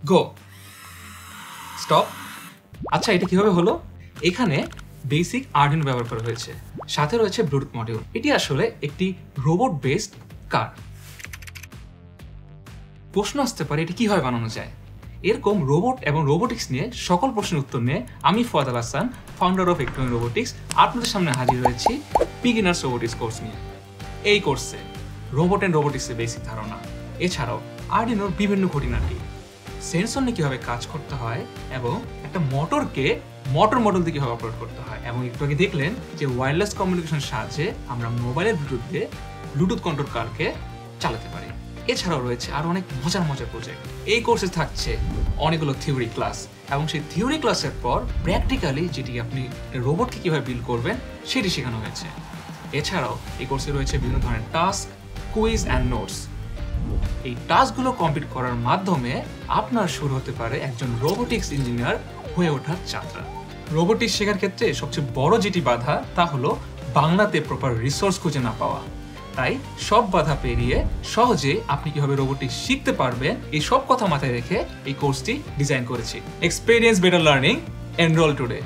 গো stop. আচ্ছা, এটা কিভাবে হলো? এখানে বেসিক আরডিনো ব্যবহার করা হয়েছে, সাথে রয়েছে ব্লুটুথ মডিউল। এটি আসলে একটি রোবট বেসড কার। প্রশ্ন আসতে পারে এটি কিভাবে বানানো যায়। এরকম রোবট এবং রোবোটিক্স নিয়ে সকল প্রশ্নের উত্তর নিয়ে আমি ফয়দ Al Hasan, founder of একটমি robotics, আপনাদের সামনে হাজির হয়েছি বিগিনার্স রোবোটিক্স কোর্স নিয়ে। এই কোর্সে রোবট অ্যান্ড রোবোটিক্সের বেসিক ধারণা, এছাড়াও আরডিনোর বিভিন্ন খুঁটিনাটি, সেন্সর নিয়ে কীভাবে কাজ করতে হয় এবং একটা মোটরকে মোটর মডেল দিয়ে কীভাবে অপারেট করতে হয়, এবং একটু আগে দেখলেন যে ওয়্যারলেস কমিউনিকেশনের সাহায্যে আমরা মোবাইলের ব্লুটুথ দিয়ে ব্লুটুথ কন্ট্রোল কারকে চালাতে পারি। এছাড়াও রয়েছে আরও অনেক মজার মজার প্রজেক্ট। এই কোর্সে থাকছে অনেকগুলো থিওরি ক্লাস, এবং সেই থিওরি ক্লাসের পর প্র্যাকটিক্যালি যেটি আপনি রোবটকে কীভাবে বিল্ড করবেন সেটি শেখানো হয়েছে। এছাড়াও এই কোর্সে রয়েছে বিভিন্ন ধরনের টাস্ক, কুইজ অ্যান্ড নোটস। এই টাস্কগুলো কমপ্লিট করার মাধ্যমে আপনার শুরু হতে পারে একজন রোবোটিক্স ইঞ্জিনিয়ার হয়ে ওঠার যাত্রা। রোবোটিক্স শেখার ক্ষেত্রে সবচেয়ে বড় যেটি বাধা তা হলো বাংলাতে প্রপার রিসোর্স খুঁজে না পাওয়া। তাই সব বাধা পেরিয়ে সহজে আপনি কিভাবে রোবোটিক্স শিখতে পারবেন এই সব কথা মাথায় রেখে এই কোর্সটি ডিজাইন করেছি। Experience better learning, enroll today.